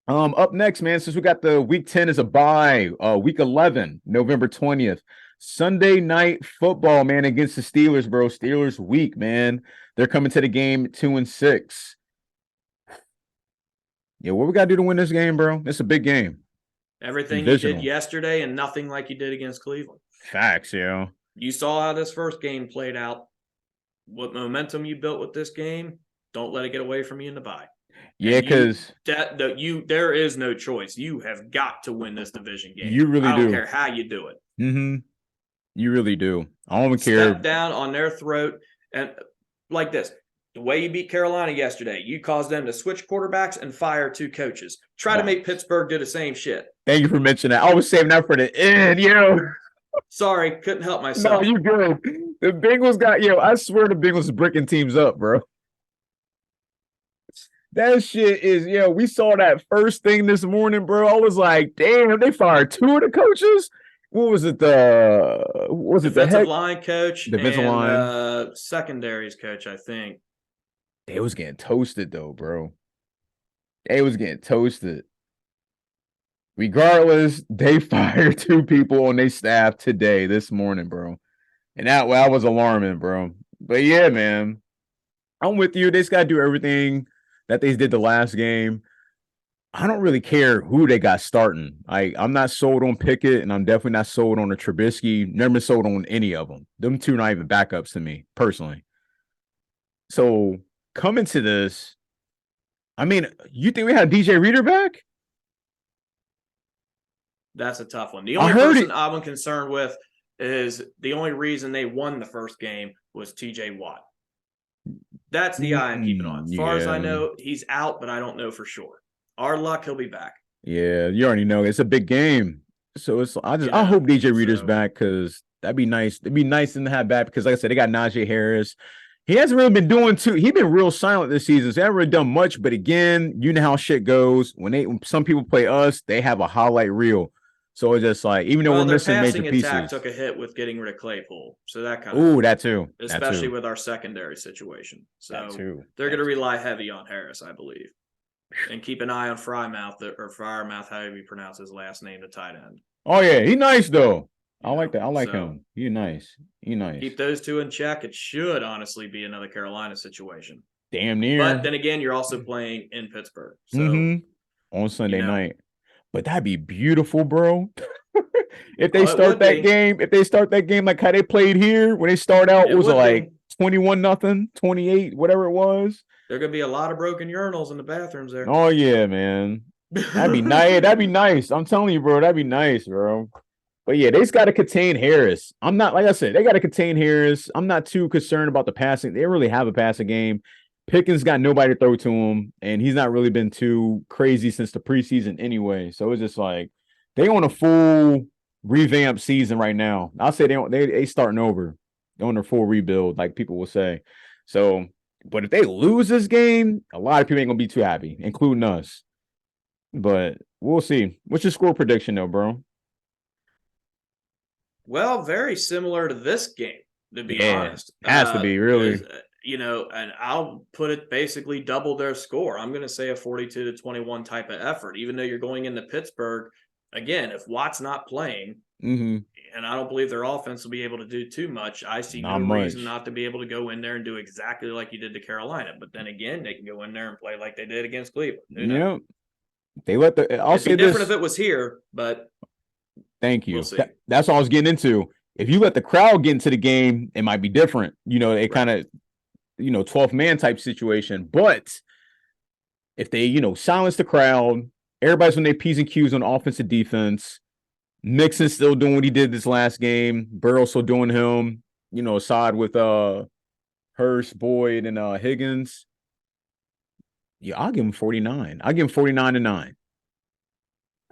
Up next, man, since we got the week 10 is a bye, week 11, November 20th, Sunday night football, man, against the Steelers, bro. Steelers week, man. They're coming to the game 2-6. Yeah, what we got to do to win this game, bro? It's a big game. Everything you did yesterday and nothing like you did against Cleveland. Facts, yo. You saw how this first game played out. What momentum you built with this game, don't let it get away from you in the bye. Yeah, because there is no choice. You have got to win this division game. You really do. I don't care how you do it. Mm-hmm. You really do. I don't even care. Step down on their throat and like this. The way you beat Carolina yesterday, you caused them to switch quarterbacks and fire 2 coaches. Try to make Pittsburgh do the same shit. Thank you for mentioning that. I was saving that for the end, yo. Sorry, couldn't help myself. No, you good. The Bengals I swear the Bengals is breaking teams up, bro. That shit is, we saw that first thing this morning, bro. I was like, damn, they fired 2 of the coaches. What was it? Defensive line coach defensive line. Secondaries coach, I think. They was getting toasted, though, bro. They was getting toasted. Regardless, they fired 2 people on their staff this morning, bro. And that was alarming, bro. But yeah, man, I'm with you. They just got to do everything that they did the last game. I don't really care who they got starting. I'm not sold on Pickett, and I'm definitely not sold on the Trubisky. Never been sold on any of them. Them 2 not even backups to me, personally. So, coming to this, I mean, you think we had DJ Reader back? That's a tough one. The only person I'm concerned with is the only reason they won the first game was TJ Watt. That's the eye I'm keeping on. As far as I know, he's out, but I don't know for sure. Our luck, he'll be back. Yeah, you already know it's a big game. So I hope DJ Reader's back because that'd be nice. It'd be nice to have back because, like I said, they got Najee Harris. He hasn't really been doing too. He's been real silent this season. So he hasn't really done much. But again, you know how shit goes. When some people play us, they have a highlight reel. So it's just like, even though we're missing major pieces. Attack took a hit with getting rid of Claypool. So that kind of. Ooh, that too. Especially with our secondary situation. So they're going to rely heavy on Harris, I believe. And keep an eye on Firemouth, however you pronounce his last name, the tight end. Oh, yeah. He's nice, though. I like that. I like him. He's nice. Keep those 2 in check. It should honestly be another Carolina situation. Damn near. But then again, you're also playing in Pittsburgh. So on Sunday night. But that'd be beautiful, bro. If they start that game like how they played here, when they start out, it was like 21-0, 28, whatever it was. There are gonna be a lot of broken urinals in the bathrooms there. Oh yeah, man. That'd be nice. That'd be nice. I'm telling you, bro. That'd be nice, bro. But yeah, they just got to contain Harris. I'm not, like I said, they got to contain Harris. I'm not too concerned about the passing. They really have a passing game. Pickens got nobody to throw to him, and he's not really been too crazy since the preseason anyway. So it's just like they on a full revamped season right now. I'll say they starting over. They're on their full rebuild, like people will say. So, but if they lose this game, a lot of people ain't gonna be too happy, including us. But we'll see. What's your score prediction, though, bro? Well, very similar to this game, to be honest. Has to be, really. And I'll put it basically double their score. I'm going to say a 42-21 type of effort, even though you're going into Pittsburgh. Again, if Watt's not playing, and I don't believe their offense will be able to do too much, I see no reason not to be able to go in there and do exactly like you did to Carolina. But then again, they can go in there and play like they did against Cleveland. Yeah. They let the. I'll say this. Different if it was here, but. Thank you. We'll that's all I was getting into. If you let the crowd get into the game, it might be different. It kind of, 12th man type situation. But if they, silence the crowd, everybody's on their P's and Q's on offensive defense. Mixon's still doing what he did this last game. Burrow's still doing him, aside with Hurst, Boyd, and Higgins. Yeah, I'll give him 49. I'll give him 49-9.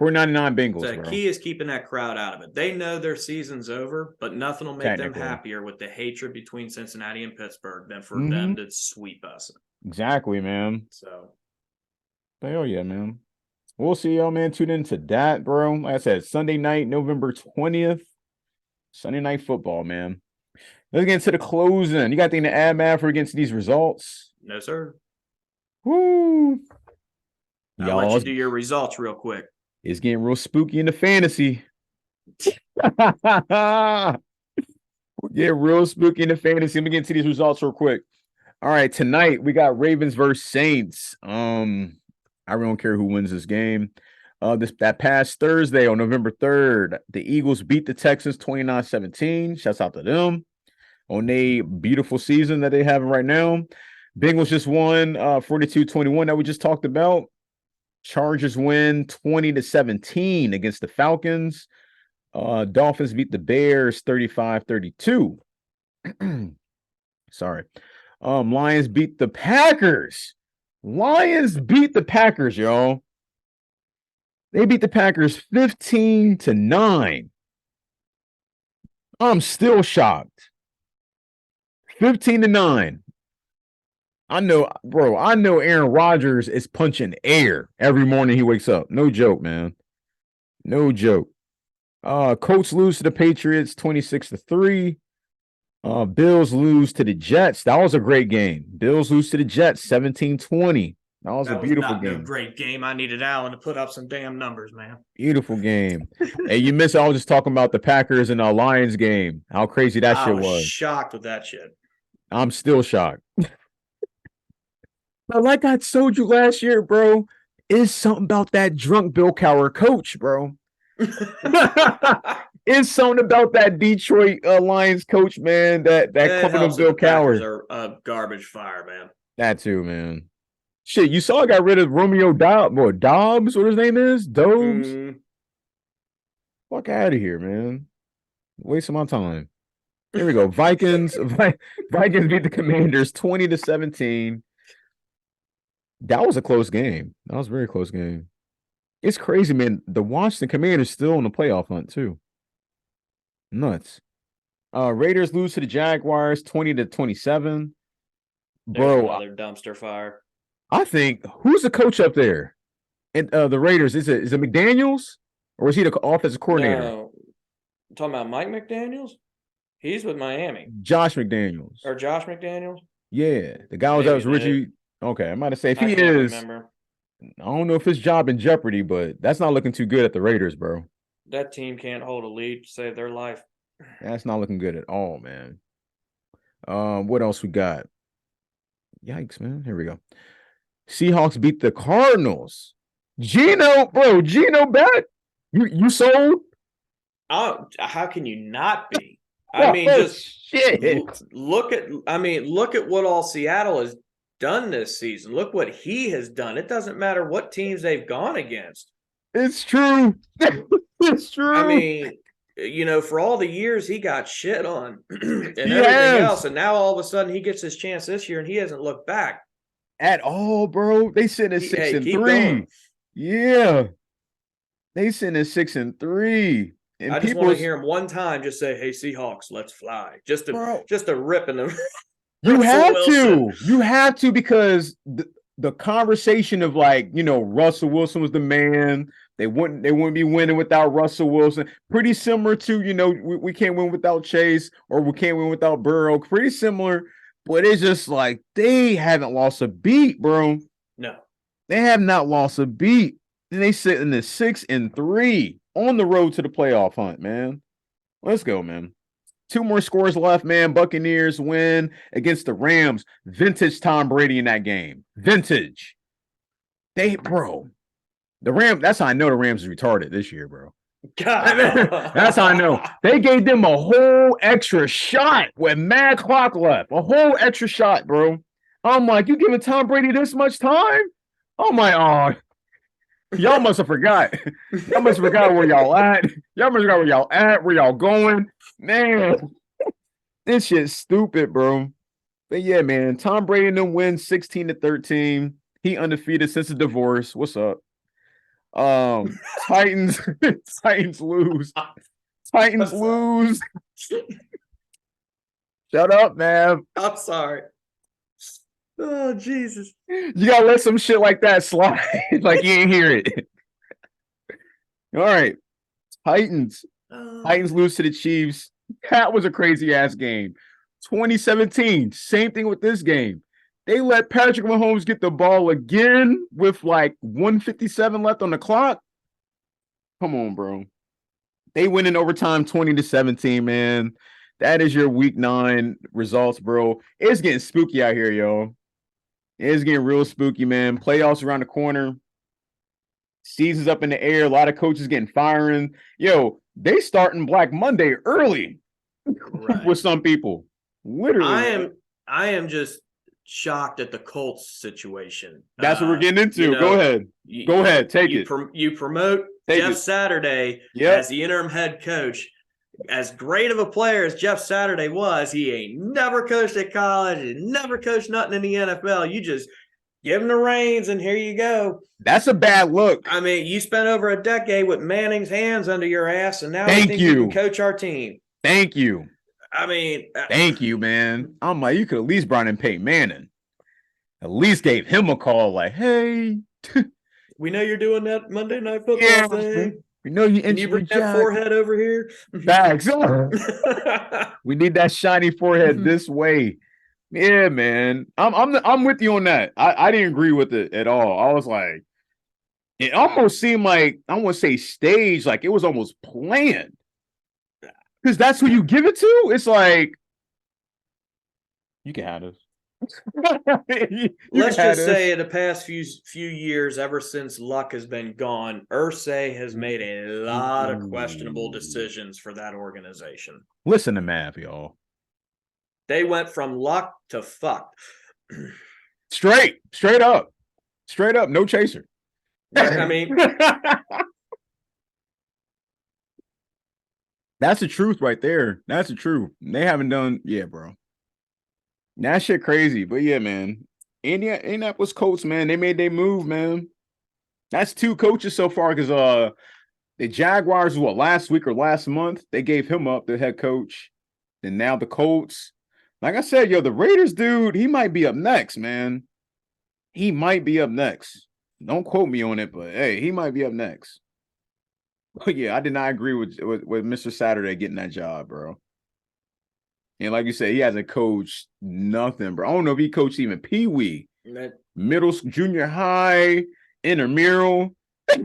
499 Bengals, So the bro. key is keeping that crowd out of it. They know their season's over, but nothing will make them happier with the hatred between Cincinnati and Pittsburgh than for them to sweep us. Exactly, man. So, hell yeah, man. We'll see y'all, man. Tune into that, bro. Like I said, Sunday night, November 20th. Sunday night football, man. Let's get into the closing. You got anything to add, man, for against these results? no, sir. Woo! I'll let you do your results real quick. It's getting real spooky in the fantasy. We're getting real spooky in the fantasy. Let me get into these results real quick. All right, tonight we got Ravens versus Saints. I really don't care who wins this game. That past Thursday on November 3rd, the Eagles beat the Texans 29-17. Shouts out to them on a beautiful season that they have right now. Bengals just won 42-21 that we just talked about. Chargers win 20-17 against the Falcons. Dolphins beat the Bears 35-32. Sorry. Lions beat the Packers. Lions beat the Packers, y'all. They beat the Packers 15-9. I'm still shocked. 15-9. I know Aaron Rodgers is punching air every morning he wakes up. No joke, man. No joke. Colts lose to the Patriots 26-3. Bills lose to the Jets. That was a great game. Bills lose to the Jets 17-20. That was a beautiful game. No great game. I needed Allen to put up some damn numbers, man. Beautiful game. Hey, you missed. I was just talking about the Packers and the Lions game. How crazy that shit was. I was shocked with that shit. I'm still shocked. But like I told you last year, bro, it's something about that drunk Bill Cowher coach, bro. It's something about that Detroit Lions coach, man. That coming of Bill Cowher. Are a garbage fire, man. That too, man. Shit, you saw I got rid of Romeo Dobbs, what his name is? Dobbs? Fuck out of here, man. Wasting my time. Here we go. Vikings beat the Commanders 20-17. That was a close game. That was a very close game. It's crazy, man. The Washington Commanders still in the playoff hunt, too. Nuts. Raiders lose to the Jaguars 20-27. Bro, another dumpster fire. I think who's the coach up there? And the Raiders, is it McDaniels or is he the offensive coordinator? No. I'm talking about Mike McDaniels? He's with Miami. Josh McDaniels. Or Josh McDaniels? Yeah. The guy that was originally okay. I'm about to say if he is remember. I don't know if his job in jeopardy, but that's not looking too good at the Raiders, bro. That team can't hold a lead to save their life. That's not looking good at all, man. What else we got? Yikes, man. Here we go. Seahawks beat the Cardinals. Gino back. You sold? Oh, how can you not be? I mean, just shit. Look at what all Seattle has done this season. Look what he has done. It doesn't matter what teams they've gone against. It's true. It's true. I mean, for all the years he got shit on and everything else, and now all of a sudden he gets his chance this year and he hasn't looked back at all, bro. They sitting at 6-3. Yeah, they sitting at 6-3. And I just want to hear him one time just say, "Hey, Seahawks, let's fly!" Just to rip in them. You have to because the conversation of Russell Wilson was the man. They wouldn't be winning without Russell Wilson. Pretty similar to we can't win without Chase or we can't win without Burrow. Pretty similar, but it's just like they haven't lost a beat, bro. No, they have not lost a beat. And they sit in the 6-3 on the road to the playoff hunt, man. Let's go, man. 2 more scores left, man. Buccaneers win against the Rams. Vintage Tom Brady in that game. Vintage. The Rams, that's how I know the Rams is retarded this year, bro. That's how I know. They gave them a whole extra shot with mad clock left. A whole extra shot, bro. I'm like, you giving Tom Brady this much time? Oh my, y'all must have forgot. Y'all must have forgot where y'all at. Y'all must have forgot where y'all going. Man, this shit's stupid, bro. But yeah, man, Tom Brady and them win 16-13. He undefeated since the divorce. What's up? Titans, Titans lose. Titans lose. Shut up, man. I'm sorry. Oh, Jesus. You gotta let some shit like that slide. Like you ain't hear it. All right. Titans. Titans lose to the Chiefs. That was a crazy ass game. 2017, same thing with this game. They let Patrick Mahomes get the ball again with like 1:57 left on the clock. Come on, bro. They win in overtime 20-17, man. That is your week 9 results, bro. It's getting spooky out here, yo. It's getting real spooky, man. Playoffs around the corner. Season's up in the air. A lot of coaches getting firing. Yo, they starting Black Monday early with some people. Literally. I am just shocked at the Colts situation. That's what we're getting into. Go ahead. Go ahead. Take it. You promote Jeff Saturday as the interim head coach. As great of a player as Jeff Saturday was, he ain't never coached at college. He never coached nothing in the NFL. You just give him the reins and here you go. That's a bad look. I mean, you spent over a decade with Manning's hands under your ass, and now you think you can coach our team. Thank you. I mean, thank you, man. I'm like, you could at least brought in Peyton Manning. At least gave him a call, like, hey. We know you're doing that Monday Night Football thing. We know you. Can you bring that forehead over here? Bags. We need that shiny forehead this way. Yeah, man. I'm with you on that. I didn't agree with it at all. I was like, it almost seemed like, I want to say staged, like it was almost planned. Because that's who you give it to. It's like, you can have this. Let's just say in the past few years, ever since Luck has been gone, Irsay has made a lot of questionable decisions for that organization. Listen to Mav, y'all. They went from luck to fuck. Straight up, no chaser. I mean, that's the truth right there. That's the truth. They haven't done, bro. That shit crazy, but yeah, man. Indianapolis Colts, man, they made their move, man. That's 2 coaches so far because the Jaguars, last week or last month, they gave him up, the head coach. And now the Colts. Like I said, the Raiders dude, he might be up next, man. He might be up next. Don't quote me on it, but hey, he might be up next. But yeah, I did not agree with Mr. Saturday getting that job, bro. And like you said, he hasn't coached nothing, bro. I don't know if he coached even Pee-wee, middle, junior high, intramural. I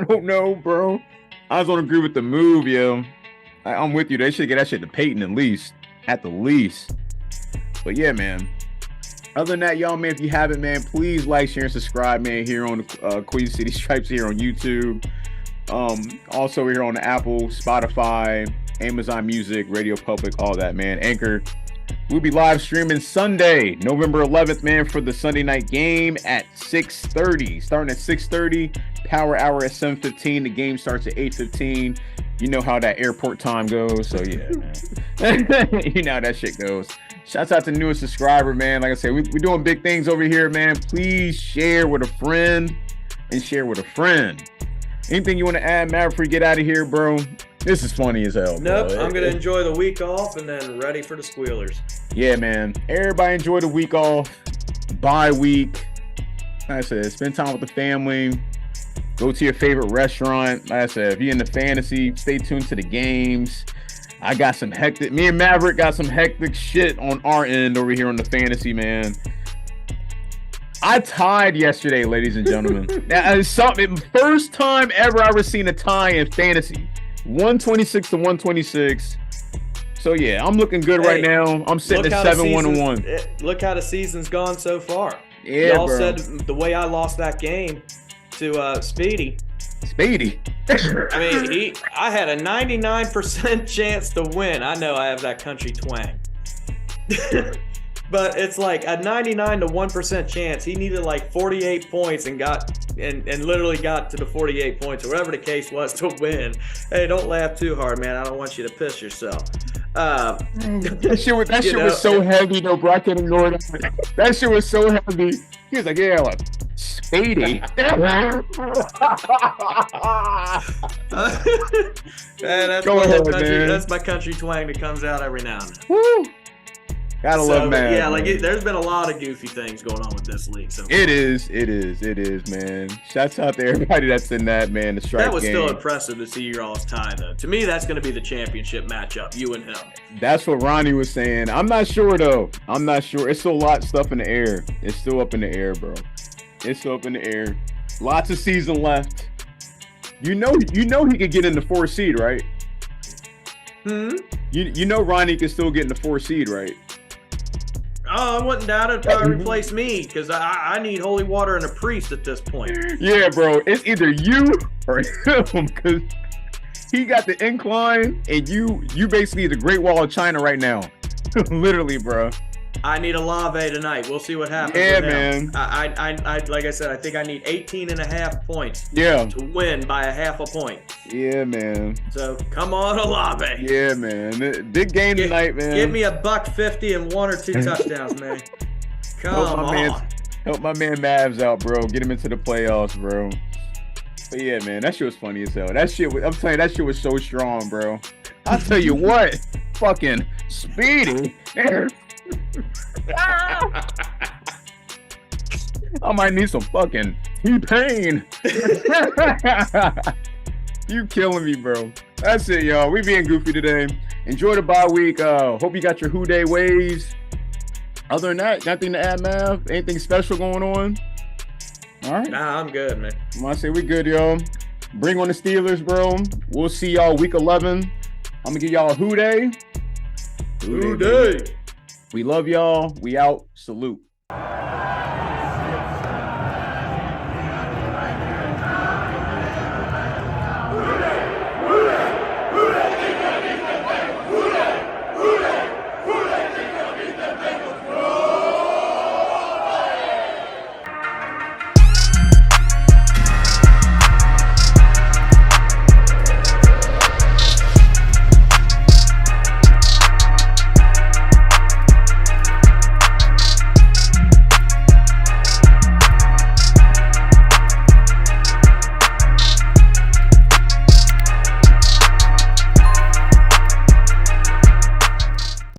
don't know, bro. I just don't agree with the move, yo. I'm with you. They should get that shit to Peyton at the least. But yeah, man. Other than that, y'all, man, if you haven't, man, please like, share, and subscribe, man, here on Queen City Stripes here on YouTube. Also here on Apple, Spotify, Amazon Music, Radio Public, all that, man. Anchor. We'll be live streaming Sunday, November 11th, man, for the Sunday night game at 6:30. Starting at 6:30, power hour at 7:15. The game starts at 8:15. You know how that airport time goes, so yeah, man. You know how that shit goes. Shouts out to the newest subscriber, man. Like I said, we're doing big things over here, man. Please share with a friend and share with a friend. Anything you want to add, Maverick, before you get out of here, bro? This is funny as hell. Nope, bro. I'm going to enjoy the week off and then ready for the squealers. Yeah, man. Everybody enjoy the week off. Bye week. Like I said, spend time with the family. Go to your favorite restaurant. Like I said, if you're into fantasy, stay tuned to the games. I got some hectic. Me and Maverick got some hectic shit on our end over here on the fantasy, man. I tied yesterday, ladies and gentlemen. First time ever I ever seen a tie in fantasy. 126 to 126. So yeah, I'm looking good right now. I'm sitting at 7-1-1. Look how the season's gone so far. Yeah, y'all bro. said the way I lost that game to Speedy. I mean, I had a 99% chance to win. I know I have that country twang. But it's like a 99 to 1% chance. He needed like 48 points and literally got to the 48 points or whatever the case was to win. Hey, don't laugh too hard, man. I don't want you to piss yourself. That shit was so heavy, though, bro. I can't ignore that. That shit was so heavy. He was like, yeah, like Speedy. That's, Go my ahead, country, man. that's my country twang that comes out every now and then. Woo. Gotta love man. Yeah, like there's been a lot of goofy things going on with this league. So It is, man. Shouts out to everybody that's in that, man. The strike that was game. still impressive to see your all's tie, though. To me, that's going to be the championship matchup, you and him. That's what Ronnie was saying. I'm not sure though. I'm not sure. It's still a lot of stuff in the air. It's still up in the air, bro. It's still up in the air. Lots of season left. You know he could get in the 4th seed, right? You know Ronnie can still get in the 4th seed, right? Oh, I wouldn't doubt it. Probably replace me because I need holy water and a priest at this point. Yeah, bro. It's either you or him because he got the incline and you basically the Great Wall of China right now. Literally, bro. I need a lave tonight. We'll see what happens. Yeah, with him. man. I like I said, I think I need 18.5 points. Yeah. To win by a 0.5 point. Yeah, man. So come on, Olave. Yeah, man. Big game tonight, man. Give me $150 and 1 or 2 touchdowns, man. Come on. Help my man Mavs out, bro. Get him into the playoffs, bro. But yeah, man, that shit was funny as hell. I'm telling you, that shit was so strong, bro. I'll tell you what, fucking Speedy. I might need some fucking T-Pain. You killing me, bro. That's it, y'all. We being goofy today. Enjoy the bye week. Hope you got your Who Day waves. Other than that, nothing to add, Mav? Anything special going on? All right. Nah, I'm good, man. I say we good, y'all. Bring on the Steelers, bro. We'll see y'all week 11. I'm gonna give y'all a Who Day. Who Day. We love y'all. We out. Salute.